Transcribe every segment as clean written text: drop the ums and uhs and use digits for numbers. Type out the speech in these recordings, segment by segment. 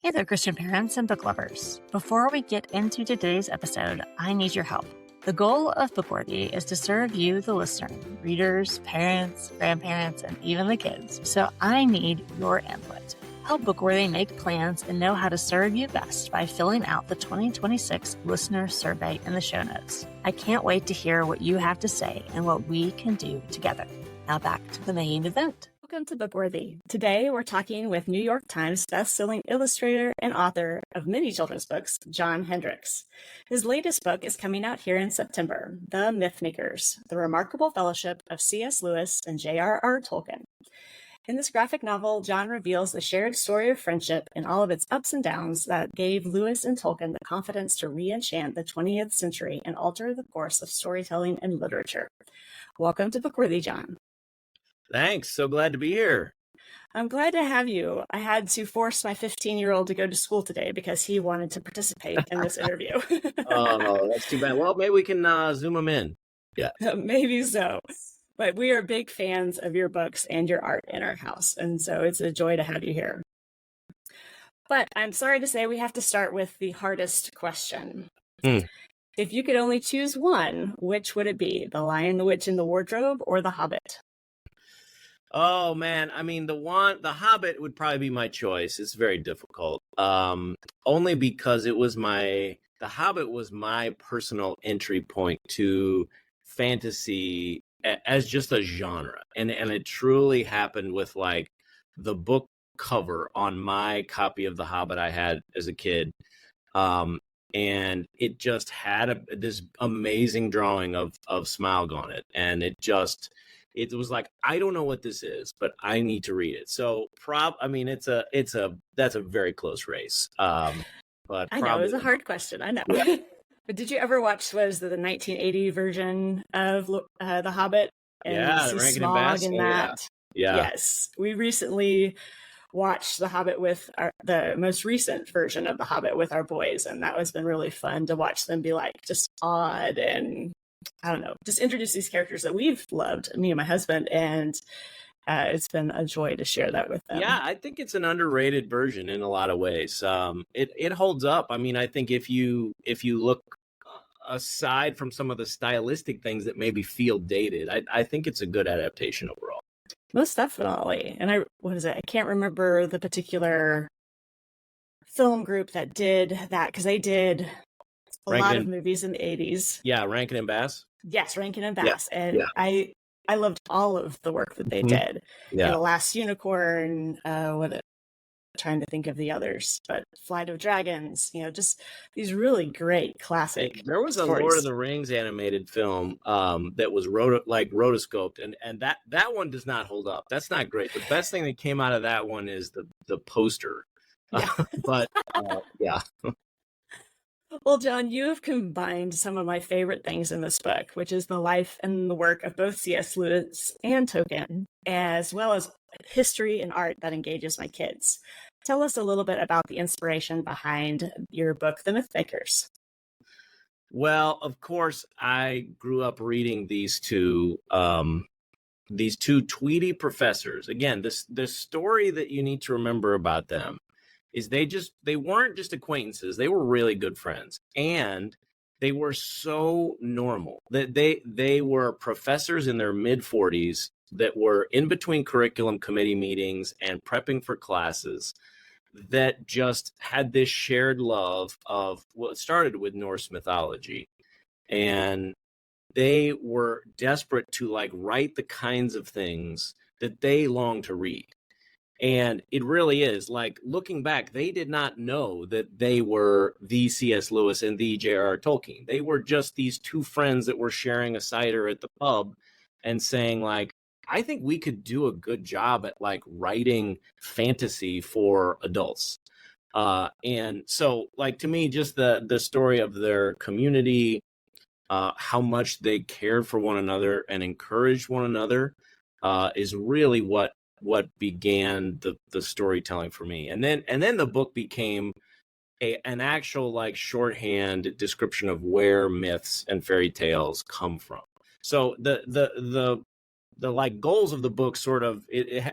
Hey there, Christian parents and book lovers. Before we get into today's episode, I need your help. The goal of Bookworthy is to serve you, the listener, readers, parents, grandparents, and even the kids. So I need your input. Help Bookworthy make plans and know how to serve you best by filling out the 2026 listener survey in the show notes. I can't wait to hear what you have to say and what we can do together. Now back to the main event. Welcome to Bookworthy. Today we're talking with New York Times bestselling illustrator and author of many children's books, John Hendrix. His latest book is coming out here in September, The Mythmakers, The Remarkable Fellowship of C.S. Lewis and J.R.R. Tolkien. In this graphic novel, John reveals the shared story of friendship and all of its ups and downs that gave Lewis and Tolkien the confidence to re-enchant the 20th century and alter the course of storytelling and literature. Welcome to Bookworthy, John. Thanks. So glad to be here. I'm glad to have you. I had to force my 15-year-old to go to school today because he wanted to participate in this interview. Oh, that's too bad. Well, maybe we can Zoom him in. Yeah. Maybe so. But we are big fans of your books and your art in our house. And so it's a joy to have you here. But I'm sorry to say we have to start with the hardest question. If you could only choose one, which would it be? The Lion, the Witch, and the Wardrobe, or The Hobbit? Oh, man. I mean, The Hobbit would probably be my choice. It's very difficult. Only because The Hobbit was my personal entry point to fantasy as just a genre. And it truly happened with like the book cover on my copy of The Hobbit I had as a kid. And it just had this amazing drawing of Smaug on it. And it was like, I don't know what this is, but I need to read it. So that's a very close race. But I know it was a hard question. I know. Yeah. But did you ever watch the 1980 version of The Hobbit? And yeah, Rankin and Bass. And that. Yeah. Yes, we recently watched The Hobbit with the most recent version of The Hobbit with our boys, and that has been really fun to watch them be like just odd and I don't know, just introduce these characters that we've loved, me and my husband, and it's been a joy to share that with them. Yeah, I think it's an underrated version in a lot of ways. It holds up. I mean, I think if you look aside from some of the stylistic things that maybe feel dated, I think it's a good adaptation overall. Most definitely. And I can't remember the particular film group that did that, because they did a lot of movies in the 80s. Yeah, Rankin and Bass. Yes, Rankin and Bass. Yeah. And yeah. I loved all of the work that they did. Yeah. The Last Unicorn, trying to think of the others, but Flight of Dragons, just these really great classic There was stories. A Lord of the Rings animated film that was rotoscoped, and that one does not hold up. That's not great. The best thing that came out of that one is the poster. Yeah. But yeah. Well, John, you have combined some of my favorite things in this book, which is the life and the work of both C.S. Lewis and Tolkien, as well as history and art that engages my kids. Tell us a little bit about the inspiration behind your book, The Mythmakers. Well, of course, I grew up reading these two Tweety professors. Again, the story that you need to remember about them is they weren't just acquaintances. They were really good friends, and they were so normal that they were professors in their mid-40s that were in between curriculum committee meetings and prepping for classes that just had this shared love of what started with Norse mythology. And they were desperate to write the kinds of things that they longed to read. And it really is looking back, they did not know that they were the C.S. Lewis and the J.R.R. Tolkien. They were just these two friends that were sharing a cider at the pub and saying I think we could do a good job at writing fantasy for adults. And so to me, just the story of their community, how much they cared for one another and encouraged one another, is really what began the storytelling for me. And then the book became an actual shorthand description of where myths and fairy tales come from. So the like goals of the book sort of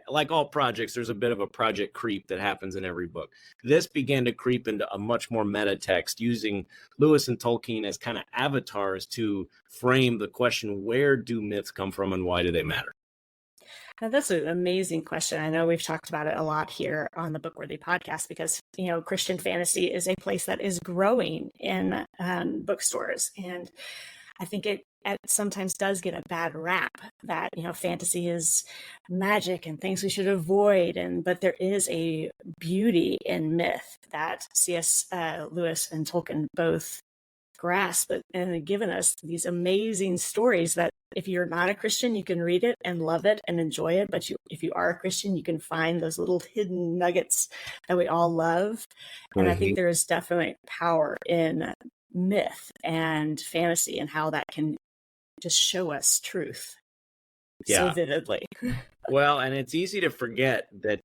like all projects, there's a bit of a project creep that happens in every book. This began to creep into a much more meta text, using Lewis and Tolkien as kind of avatars to frame the question, where do myths come from and why do they matter? Now, that's an amazing question. I know we've talked about it a lot here on the Bookworthy podcast because, Christian fantasy is a place that is growing in bookstores. And I think it sometimes does get a bad rap that, fantasy is magic and things we should avoid. But there is a beauty in myth that C.S. Lewis and Tolkien both grasp and have given us these amazing stories that if you're not a Christian, you can read it and love it and enjoy it. But if you are a Christian, you can find those little hidden nuggets that we all love. And I think there is definitely power in myth and fantasy and how that can just show us truth so vividly. Well, and it's easy to forget that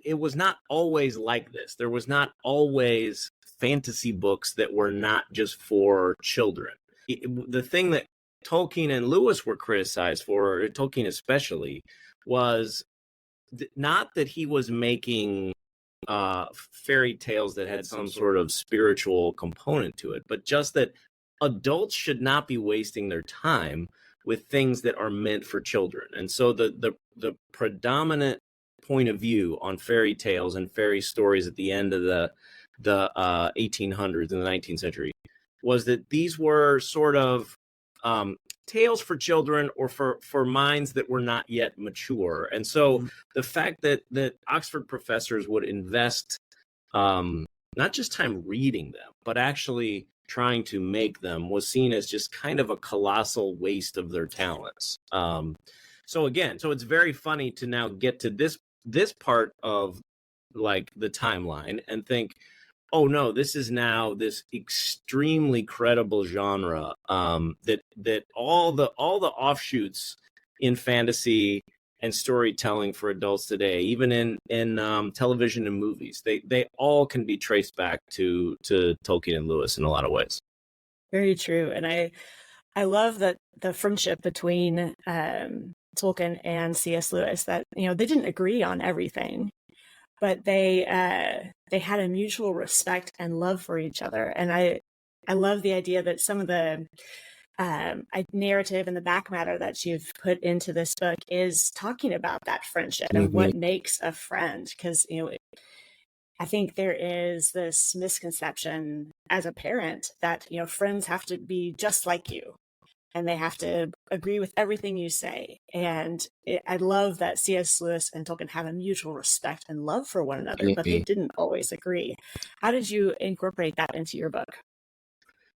it was not always like this. There was not always fantasy books that were not just for children. The thing that Tolkien and Lewis were criticized for, or Tolkien especially, was not that he was making fairy tales that had some sort of spiritual component to it, but just that adults should not be wasting their time with things that are meant for children. And so the predominant point of view on fairy tales and fairy stories at the end of the 1800s and the 19th century was that these were sort of tales for children or for minds that were not yet mature. And so the fact that Oxford professors would invest not just time reading them, but actually trying to make them was seen as just kind of a colossal waste of their talents. So it's very funny to now get to this part of like the timeline and think, oh no, this is now this extremely credible genre that all the offshoots in fantasy and storytelling for adults today, even in television and movies, they all can be traced back to Tolkien and Lewis in a lot of ways. Very true. And I love that the friendship between Tolkien and C.S. Lewis, that they didn't agree on everything, but they had a mutual respect and love for each other. And I love the idea that some of the narrative and the back matter that you've put into this book is talking about that friendship and what makes a friend. Because, I think there is this misconception as a parent that, friends have to be just like you and they have to agree with everything you say. And I love that C.S. Lewis and Tolkien have a mutual respect and love for one another, but they didn't always agree. How did you incorporate that into your book?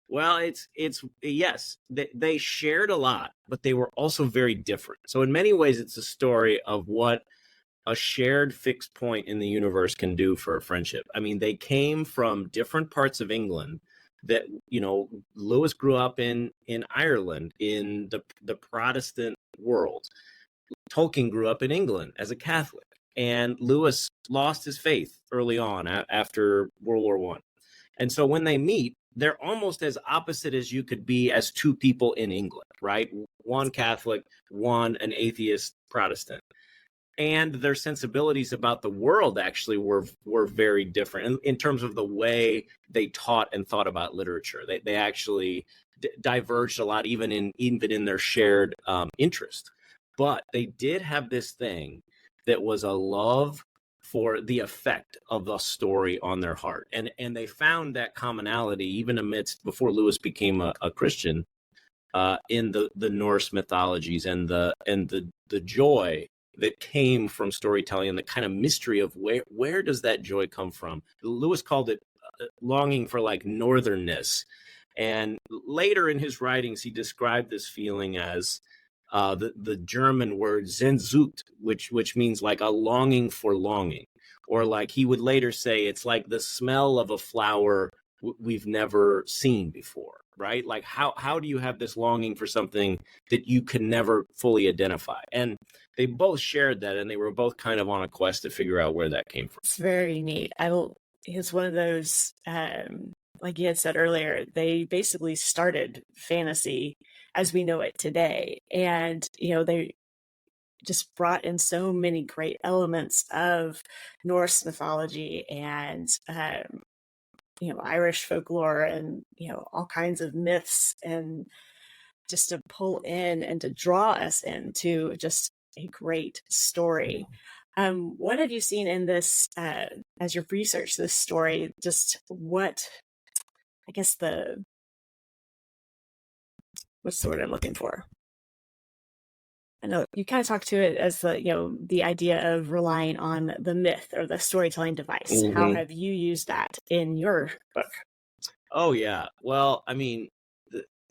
Well, it's yes, they shared a lot, but they were also very different. So in many ways, it's a story of what a shared fixed point in the universe can do for a friendship. I mean, they came from different parts of England. That Lewis grew up in Ireland, in the Protestant world. Tolkien grew up in England as a Catholic, and Lewis lost his faith early on after World War I. And so when they meet, they're almost as opposite as you could be as two people in England, right? One Catholic, one an atheist Protestant. And their sensibilities about the world actually were very different in terms of the way they taught and thought about literature. They actually diverged a lot, even in their shared interest. But they did have this thing that was a love for the effect of the story on their heart, and they found that commonality even amidst before Lewis became a Christian in the Norse mythologies and the joy that came from storytelling and the kind of mystery of where does that joy come from. Lewis called it longing for like northernness. And later in his writings, he described this feeling as the German word Sehnsucht, which means like a longing for longing. Or like he would later say, it's like the smell of a flower we've never seen before, right? Like how do you have this longing for something that you can never fully identify? And they both shared that, and they were both kind of on a quest to figure out where that came from. It's very neat. It's one of those, like you had said earlier, they basically started fantasy as we know it today. And, just brought in so many great elements of Norse mythology and Irish folklore and all kinds of myths, and just to pull in and to draw us into just a great story. What have you seen in this as you've researched this story? Just what, I guess what's the word I'm looking for? I know you kind of talked to it as the idea of relying on the myth or the storytelling device. Mm-hmm. How have you used that in your book? Oh yeah. Well, I mean,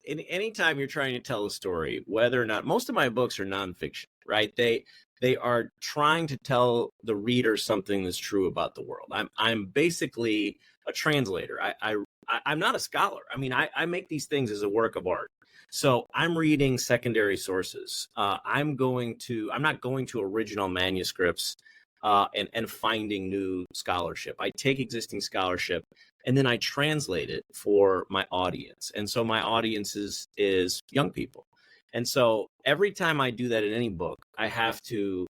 anytime you're trying to tell a story, whether or not, most of my books are nonfiction, right? They are trying to tell the reader something that's true about the world. I'm basically a translator. I'm not a scholar. I mean, I make these things as a work of art. So I'm reading secondary sources. I'm not going to original manuscripts and finding new scholarship. I take existing scholarship and then I translate it for my audience. And so my audience is young people. And so every time I do that in any book, I have to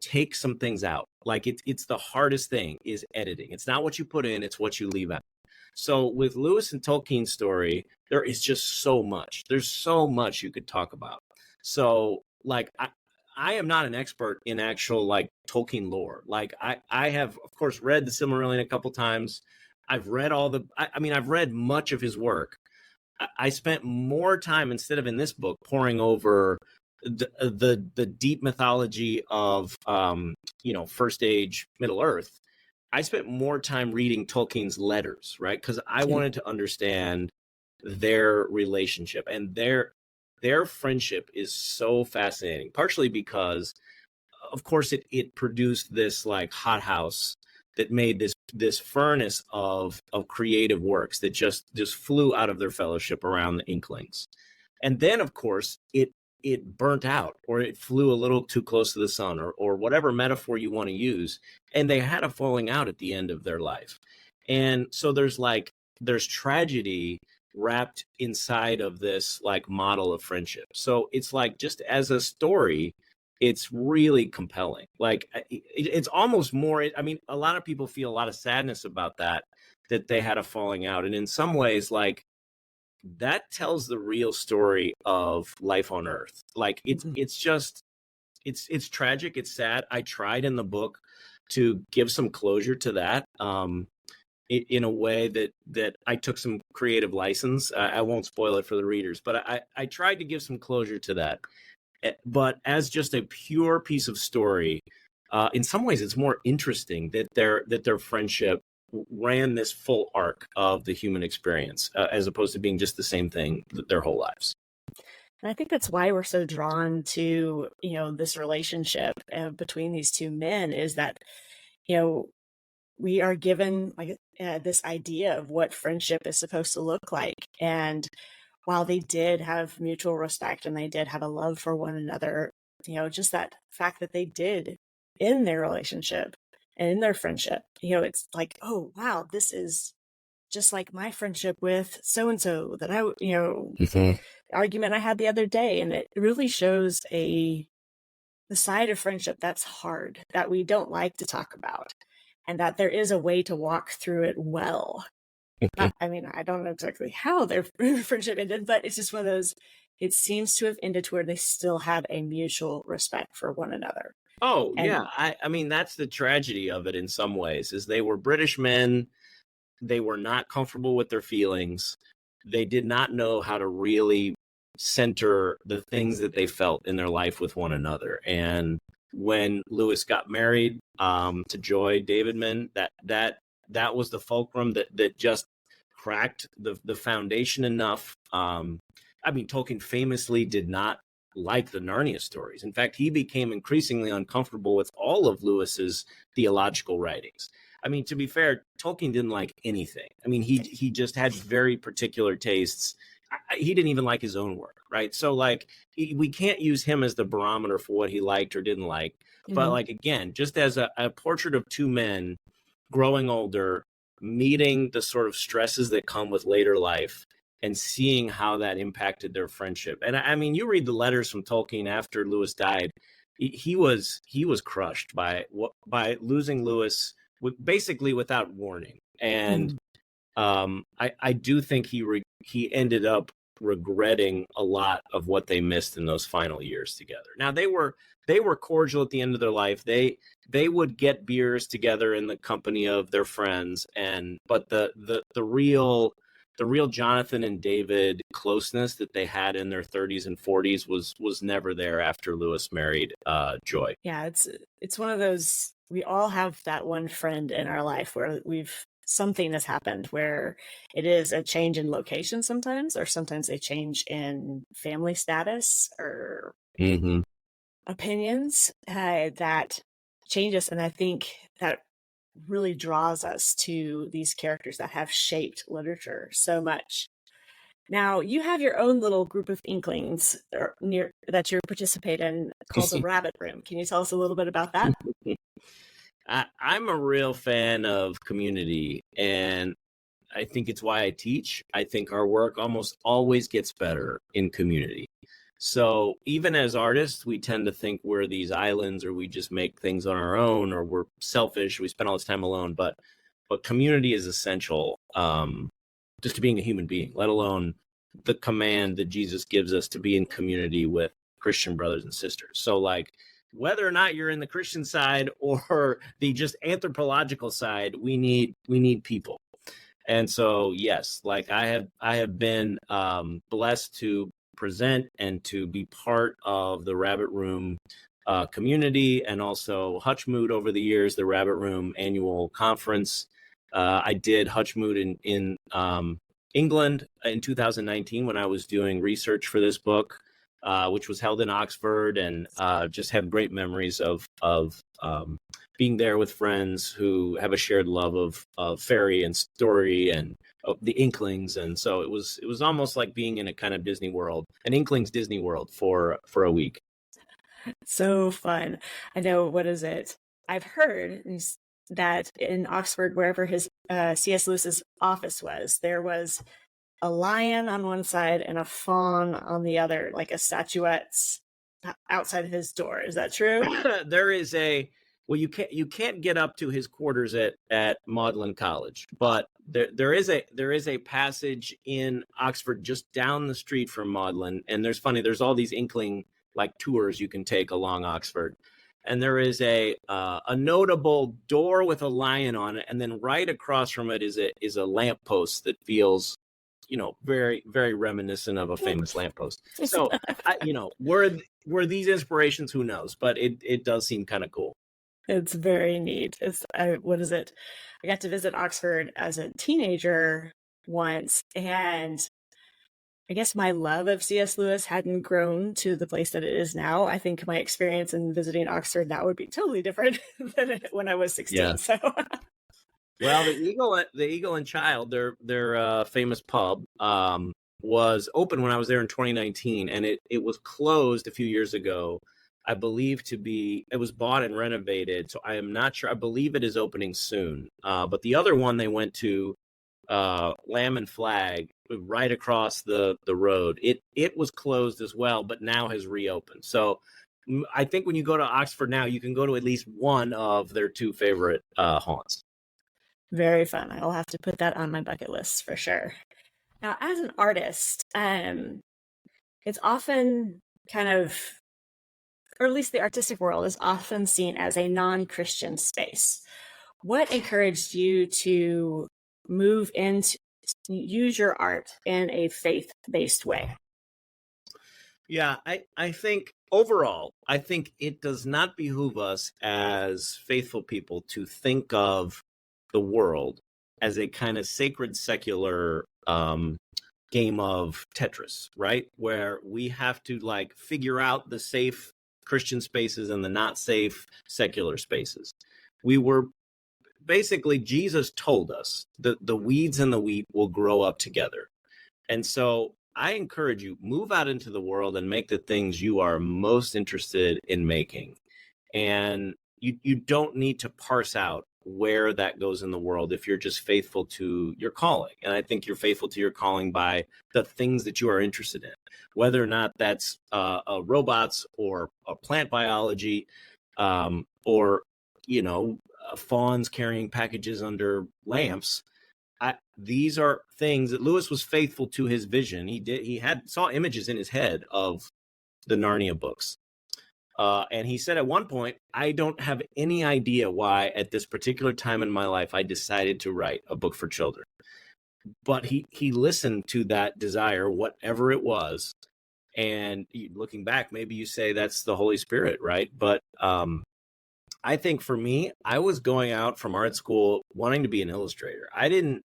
take some things out. Like it's the hardest thing is editing. It's not what you put in, it's what you leave out. So with Lewis and Tolkien's story, there is just so much. There's so much you could talk about. So like I am not an expert in actual like Tolkien lore. Like I have of course read the Silmarillion a couple times. I've read I've read much of his work. I spent more time instead of in this book poring over the deep mythology of First Age Middle Earth. I spent more time reading Tolkien's letters, right? Because I wanted to understand their relationship, and their friendship is so fascinating. Partially because, of course, it produced this like hothouse that made this furnace of creative works that just flew out of their fellowship around the Inklings. And then, of course, it burnt out, or it flew a little too close to the sun, or whatever metaphor you want to use. And they had a falling out at the end of their life. And so there's tragedy wrapped inside of this like model of friendship. So it's like, just as a story, it's really compelling. Like it's almost more, I mean, a lot of people feel a lot of sadness about that they had a falling out. And in some ways, like, that tells the real story of life on Earth. Like it's just, it's tragic. It's sad. I tried in the book to give some closure to that, in a way that I took some creative license. I won't spoil it for the readers, but I tried to give some closure to that. But as just a pure piece of story, in some ways, it's more interesting that their friendship ran this full arc of the human experience, as opposed to being just the same thing their whole lives. And I think that's why we're so drawn to, this relationship between these two men, is that, we are given like this idea of what friendship is supposed to look like. And while they did have mutual respect and they did have a love for one another, just that fact that they did in their relationship and in their friendship, it's like, oh, wow, this is just like my friendship with so-and-so that the argument I had the other day. And it really shows the side of friendship that's hard, that we don't like to talk about, and that there is a way to walk through it well. I mean, I don't know exactly how their friendship ended, but it's just one of those, it seems to have ended to where they still had a mutual respect for one another. Oh, yeah. I mean, that's the tragedy of it in some ways, is they were British men. They were not comfortable with their feelings. They did not know how to really center the things that they felt in their life with one another. And when Lewis got married to Joy Davidman, that was the fulcrum that just cracked the foundation enough. I mean, Tolkien famously did not like the Narnia stories. In fact, he became increasingly uncomfortable with all of Lewis's theological writings. I mean, to be fair, Tolkien didn't like anything. I mean, he just had very particular tastes. He didn't even like his own work, right? So, like, we can't use him as the barometer for what he liked or didn't like. Mm-hmm. But, like, again, just as a portrait of two men growing older, meeting the sort of stresses that come with later life, and seeing how that impacted their friendship. And I mean, you read the letters from Tolkien after Lewis died, he was crushed by losing Lewis basically without warning. And I do think he ended up regretting a lot of what they missed in those final years together. Now they were cordial at the end of their life. They would get beers together in the company of their friends, but the real Jonathan and David closeness that they had in their 30s and 40s was never there after Lewis married Joy. Yeah, it's one of those, we all have that one friend in our life where something has happened where it is a change in location sometimes, or sometimes a change in family status or opinions that changes. And I think that really draws us to these characters that have shaped literature so much. Now, you have your own little group of inklings that you participate in called the Rabbit Room. Can you tell us a little bit about that? I'm a real fan of community, and I think it's why I teach. I think our work almost always gets better in community. So even as artists, we tend to think we're these islands, or we just make things on our own, or we're selfish. We spend all this time alone, but community is essential just to being a human being, let alone the command that Jesus gives us to be in community with Christian brothers and sisters. So like, whether or not you're in the Christian side or the just anthropological side, we need people. And so, yes, like I have been blessed to present and to be part of the Rabbit Room community, and also Hutchmoot over the years, the Rabbit Room annual conference. I did Hutchmoot in England in 2019 when I was doing research for this book, which was held in Oxford, and just have great memories of being there with friends who have a shared love of fairy and story and the Inklings. And so it was almost like being in a kind of Disney World, an Inklings Disney World for a week. So fun. I know, what is it? I've heard that in Oxford, wherever his C.S. Lewis's office was, there was a lion on one side and a fawn on the other, like a statuette's outside of his door. Is that true? There is you can't get up to his quarters at Magdalen College, but there is a passage in Oxford just down the street from Magdalen, and there's all these Inkling like tours you can take along Oxford. And there is a notable door with a lion on it, and then right across from it is a lamppost that feels, very, very reminiscent of a famous lamppost. So, were these inspirations? Who knows? But it does seem kind of cool. It's very neat. What is it? I got to visit Oxford as a teenager once, and I guess my love of C.S. Lewis hadn't grown to the place that it is now. I think my experience in visiting Oxford now would be totally different than when I was 16. Yeah. So, well, the Eagle and Child, their famous pub, was open when I was there in 2019, and it was closed a few years ago. I believe it was bought and renovated, so I am not sure. I believe it is opening soon. But the other one they went to, Lamb and Flag, right across the road, it was closed as well, but now has reopened. So I think when you go to Oxford now, you can go to at least one of their two favorite haunts. Very fun. I'll have to put that on my bucket list for sure. Now, as an artist, it's often kind of, or at least the artistic world is often seen as a non-Christian space. What encouraged you to move into, use your art in a faith-based way? Yeah, I think overall, I think it does not behoove us as faithful people to think of the world as a kind of sacred secular game of Tetris, right? Where we have to like figure out the safe Christian spaces and the not safe secular spaces. Basically, Jesus told us that the weeds and the wheat will grow up together. And so I encourage you, move out into the world and make the things you are most interested in making. And you don't need to parse out where that goes in the world if you're just faithful to your calling. And I think you're faithful to your calling by the things that you are interested in, whether or not that's robots or plant biology, or, fawns carrying packages under lamps. These are things that Lewis was faithful to his vision. He saw images in his head of the Narnia books. And he said at one point, I don't have any idea why at this particular time in my life I decided to write a book for children. But he listened to that desire, whatever it was. And looking back, maybe you say that's the Holy Spirit, right? But I think for me, I was going out from art school wanting to be an illustrator. I didn't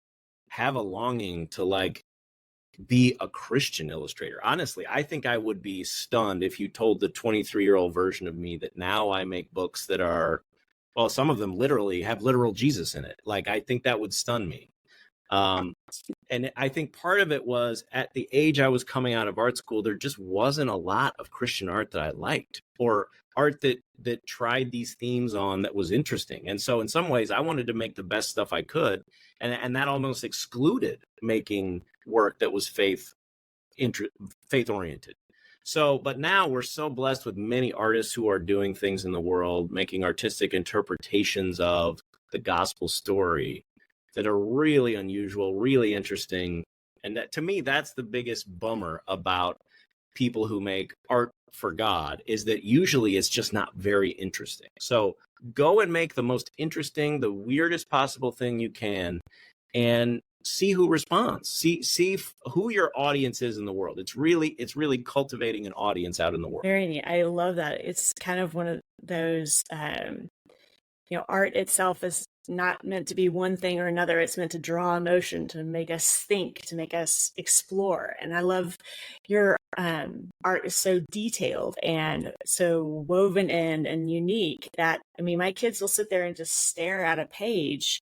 have a longing to be a Christian illustrator. Honestly, I think I would be stunned if you told the 23-year-old version of me that now I make books that are, well, some of them literally have literal Jesus in it. I think that would stun me. And I think part of it was at the age I was coming out of art school, there just wasn't a lot of Christian art that I liked, or art that tried these themes on that was interesting. And so in some ways I wanted to make the best stuff I could. And that almost excluded making work that was faith oriented. So, but now we're so blessed with many artists who are doing things in the world, making artistic interpretations of the gospel story that are really unusual, really interesting. And that, to me, that's the biggest bummer about people who make art for God, is that usually it's just not very interesting. So go and make the most interesting, the weirdest possible thing you can, and see who responds. See who your audience is in the world. It's really cultivating an audience out in the world. Very neat. I love that. It's kind of one of those, art itself is not meant to be one thing or another. It's meant to draw emotion, to make us think, to make us explore. And I love your art is so detailed and so woven in and unique that, my kids will sit there and just stare at a page,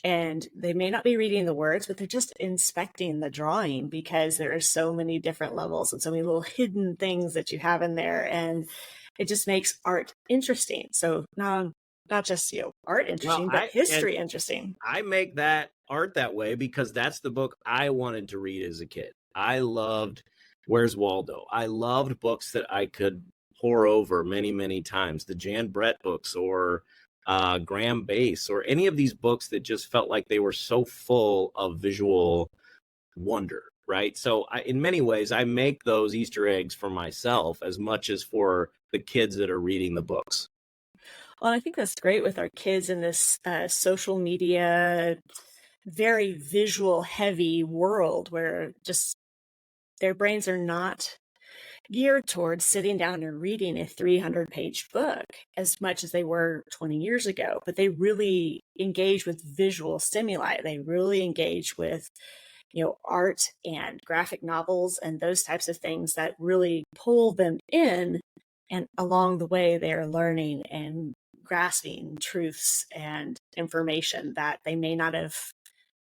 and they may not be reading the words, but they're just inspecting the drawing, because there are so many different levels and so many little hidden things that you have in there. And it just makes art interesting. So not just art interesting, but history interesting. I make that art that way because that's the book I wanted to read as a kid. I loved Where's Waldo. I loved books that I could pore over many, many times. The Jan Brett books, or Graham Base, or any of these books that just felt like they were so full of visual wonder, right? So in many ways, I make those Easter eggs for myself as much as for the kids that are reading the books. Well, I think that's great with our kids in this social media, very visual heavy world, where just their brains are not geared towards sitting down and reading a 300-page book as much as they were 20 years ago. But they really engage with visual stimuli. They really engage with, art and graphic novels and those types of things that really pull them in. And along the way, they're learning and grasping truths and information that they may not have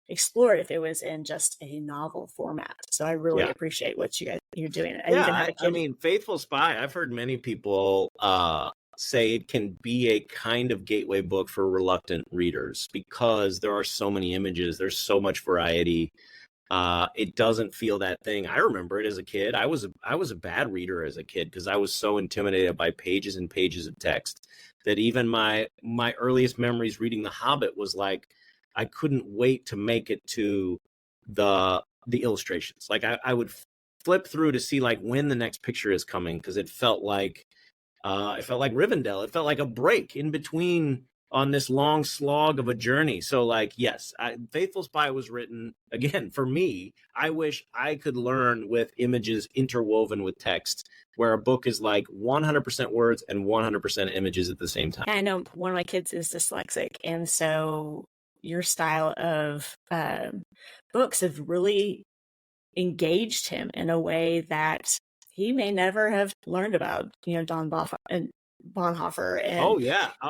explored if it was in just a novel format. So I really appreciate what you're doing. Faithful Spy, I've heard many people say it can be a kind of gateway book for reluctant readers because there are so many images, there's so much variety. It doesn't feel that thing. I remember it as a kid. I was a bad reader as a kid because I was so intimidated by pages and pages of text that even my earliest memories reading The Hobbit was like, I couldn't wait to make it to the illustrations. I would flip through to see when the next picture is coming, because it felt like Rivendell. It felt like a break in between on this long slog of a journey. So yes, Faithful Spy was written, again, for me. I wish I could learn with images interwoven with text, where a book is 100% words and 100% images at the same time. I know one of my kids is dyslexic, and so your style of books have really engaged him in a way that he may never have learned about, Don Bonhoeffer.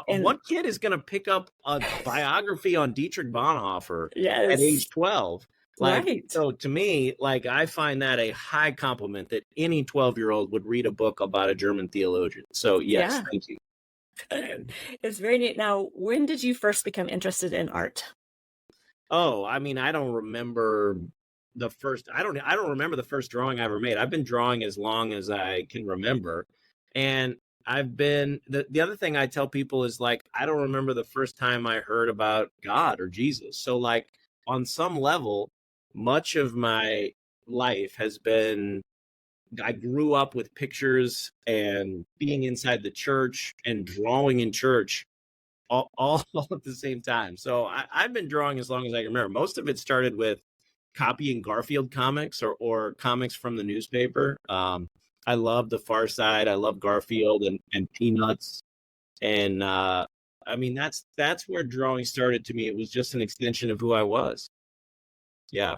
And one kid is going to pick up a biography on Dietrich Bonhoeffer at age 12. Right. So to me, I find that a high compliment that any 12-year-old would read a book about a German theologian. So yes, thank you. It's very neat. Now, when did you first become interested in art? Oh, I mean, I don't remember I don't remember the first drawing I ever made. I've been drawing as long as I can remember. And the other thing I tell people is like, I don't remember the first time I heard about God or Jesus. So like on some level, much of my life has been, I grew up with pictures and being inside the church and drawing in church all at the same time. So I've been drawing as long as I can remember. Most of it started with copying Garfield comics or comics from the newspaper. I love The Far Side. I love Garfield and Peanuts. And I mean, that's where drawing started to me. It was just an extension of who I was. Yeah.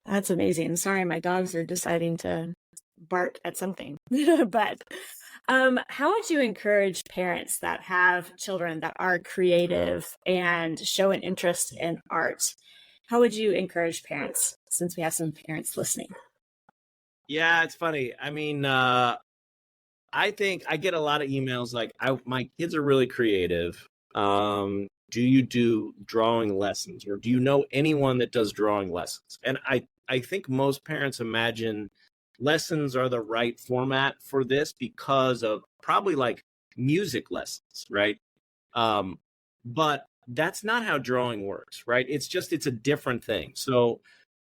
That's amazing. Sorry, my dogs are deciding to bark at something. But how would you encourage parents that have children that are creative and show an interest in art? How would you encourage parents, since we have some parents listening? Yeah, it's funny. I mean, I think I get a lot of emails like, my kids are really creative. Do you do drawing lessons, or do you know anyone that does drawing lessons? And I think most parents imagine lessons are the right format for this because of probably like music lessons, right? But that's not how drawing works, right? It's a different thing. So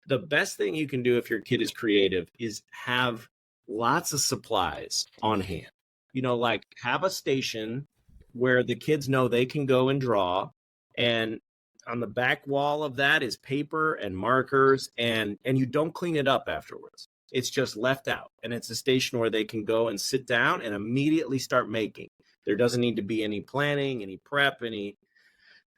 the best thing you can do if your kid is creative is have lots of supplies on hand. Like have a station where the kids know they can go and draw. And on the back wall of that is paper and markers, and you don't clean it up afterwards. It's just left out. And it's a station where they can go and sit down and immediately start making. There doesn't need to be any planning, any prep,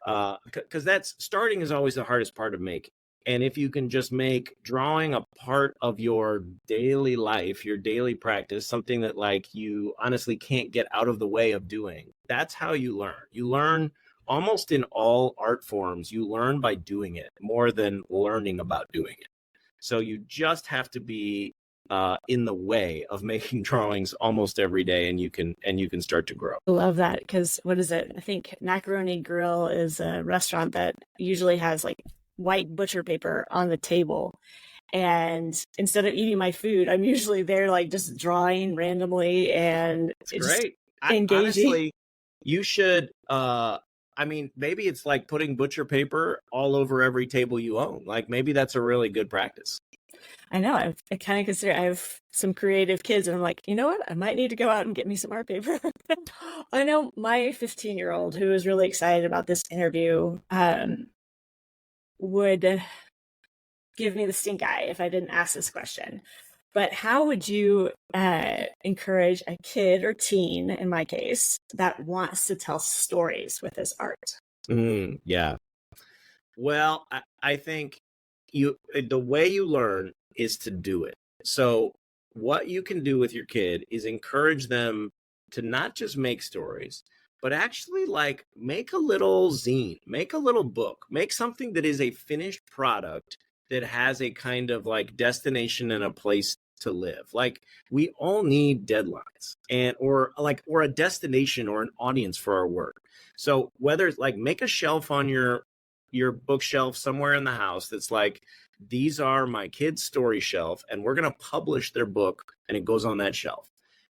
because that's starting is always the hardest part of making. And if you can just make drawing a part of your daily life, your daily practice, something that like you honestly can't get out of the way of doing, that's how you learn. You learn almost in all art forms. You learn by doing it more than learning about doing it. So you just have to be in the way of making drawings almost every day, and you can start to grow. I love that, because what is it? I think Macaroni Grill is a restaurant that usually has like white butcher paper on the table. And instead of eating my food, I'm usually there like just drawing randomly, and it's great. Engaging. Honestly, you should I mean, maybe it's like putting butcher paper all over every table you own. Like maybe that's a really good practice. I know. I kind of consider, I have some creative kids, and I'm like, you know what? I might need to go out and get me some art paper. I know my 15-year-old, who is really excited about this interview, would give me the stink eye if I didn't ask this question. But how would you encourage a kid or teen, in my case, that wants to tell stories with his art? Yeah. Well, I think the way you learn is to do it. So what you can do with your kid is encourage them to not just make stories, but actually like make a little zine, make a little book, make something that is a finished product that has a kind of like destination and a place to live. Like we all need deadlines or a destination or an audience for our work. So whether it's like make a shelf on your bookshelf somewhere in the house that's like, these are my kids' story shelf, and we're going to publish their book, and it goes on that shelf.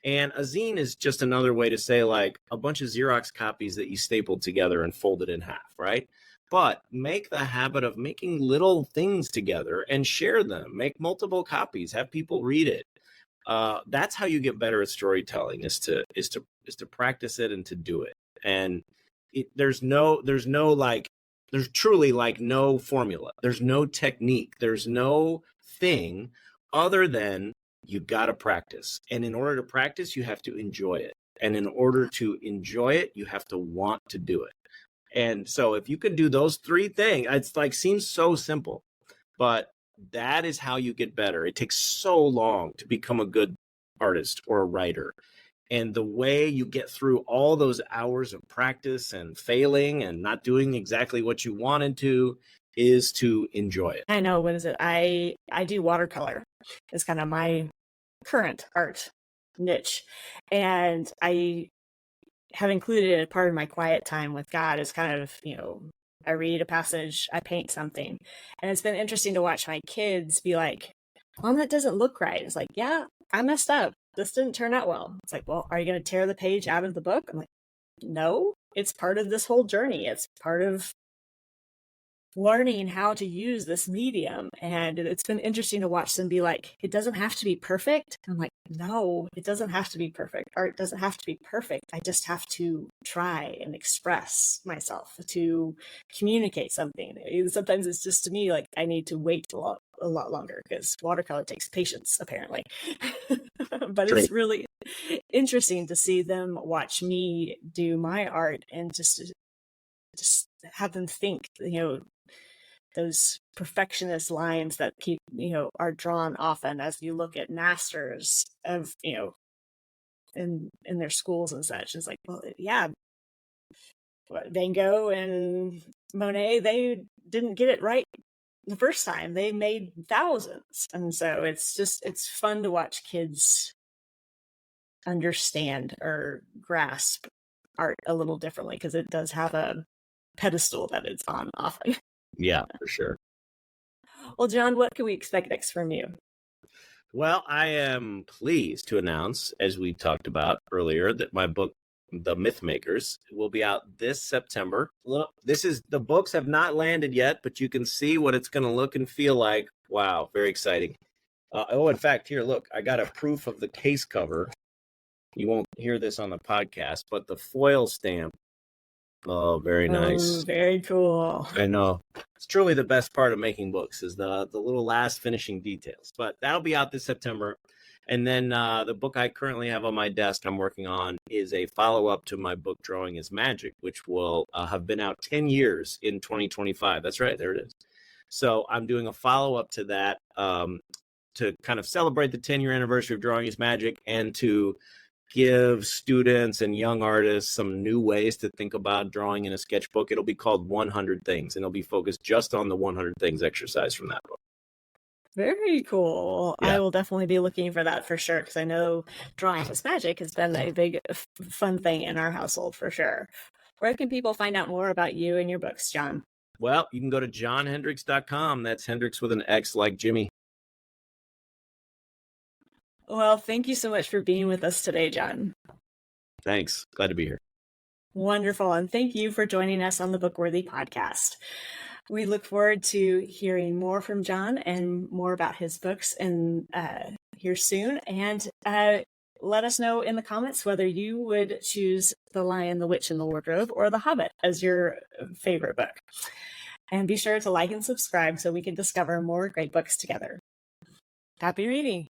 And a zine is just another way to say like a bunch of Xerox copies that you stapled together and folded in half, right? But make the habit of making little things together and share them. Make multiple copies, have people read it. That's how you get better at storytelling, is to practice it and to do it. And there's truly like no formula. There's no technique. There's no thing other than you got to practice. And in order to practice, you have to enjoy it. And in order to enjoy it, you have to want to do it. And so if you can do those three things, it's like seems so simple, but that is how you get better. It takes so long to become a good artist or a writer. And the way you get through all those hours of practice and failing and not doing exactly what you wanted to is to enjoy it. I know. What is it? I do watercolor. It's kind of my current art niche. And I have included as part of my quiet time with God is kind of, I read a passage, I paint something. And it's been interesting to watch my kids be like, Mom, that doesn't look right. It's like, yeah, I messed up. This didn't turn out well. It's like, well, are you going to tear the page out of the book? I'm like, no, it's part of this whole journey. It's part of learning how to use this medium. And it's been interesting to watch them be like, it doesn't have to be perfect. I'm like, no, it doesn't have to be perfect. Art doesn't have to be perfect. I just have to try and express myself, to communicate something. Sometimes it's just, to me, like I need to wait a lot longer because watercolor takes patience, apparently. But it's really interesting to see them watch me do my art and just have them think, those perfectionist lines that keep, are drawn often as you look at masters of, in their schools and such. It's like, well, yeah, Van Gogh and Monet, they didn't get it right the first time. They made thousands. And so it's fun to watch kids understand or grasp art a little differently because it does have a pedestal that it's on often. Yeah, for sure. Well, John, what can we expect next from you? Well, I am pleased to announce, as we talked about earlier, that my book, The Mythmakers, will be out this September. Look, the books have not landed yet, but you can see what it's going to look and feel like. Wow, very exciting. In fact, here, look, I got a proof of the case cover. You won't hear this on the podcast, but the foil stamp. Oh, very nice. Very cool. I know. It's truly the best part of making books is the little last finishing details. But that'll be out this September. And then the book I currently have on my desk I'm working on is a follow-up to my book, Drawing is Magic, which will have been out 10 years in 2025. That's right. There it is. So I'm doing a follow-up to that to kind of celebrate the 10-year anniversary of Drawing is Magic and to give students and young artists some new ways to think about drawing in a sketchbook. It'll be called 100 Things, and it'll be focused just on the 100 Things exercise from that book. Very cool. Yeah. I will definitely be looking for that for sure, because I know Drawing is Magic has been a big fun thing in our household for sure. Where can people find out more about you and your books, John? Well, you can go to johnhendrix.com. That's Hendrix with an X like Jimmy. Well, thank you so much for being with us today, John. Thanks. Glad to be here. Wonderful. And thank you for joining us on the Bookworthy podcast. We look forward to hearing more from John and more about his books and here soon. And let us know in the comments whether you would choose The Lion, the Witch, and the Wardrobe or The Hobbit as your favorite book. And be sure to like and subscribe so we can discover more great books together. Happy reading.